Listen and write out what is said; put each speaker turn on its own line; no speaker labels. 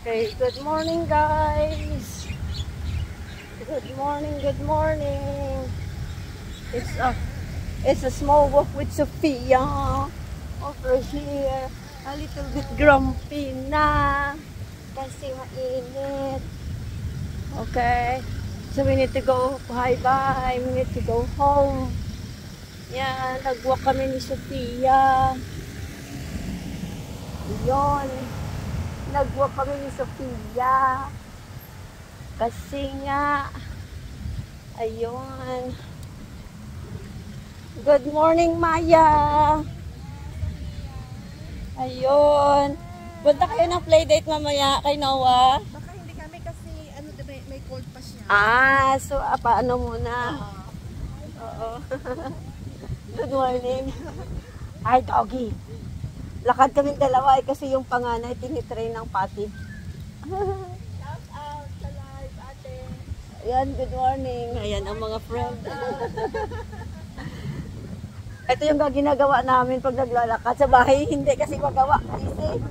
Okay, good morning guys. Good morning, good morning. It's a small walk with Sophia over here. A little bit grumpy na kasi mainit. Okay. So we need to go bye-bye. We need to go home. Yan, nag-walk kami ni Sophia. Yun. Nag-walk kami ni Sophia. Kasi nga, ayun. Good morning, Maya. Ayun. Punta kayo ng playdate mamaya kay Noah.
Baka hindi kami kasi ano, may cold pa siya.
So paano muna? Oo. Good morning. Hi, doggy. Lakad kami dalawa kasi yung panganay tinitrain ng pati.
Shout out sa live, ate.
Ayan, good morning. Ayan ang mga friend. Ito yung ginagawa namin pag naglalakad sa bahay. Hindi kasi magawa. Easy.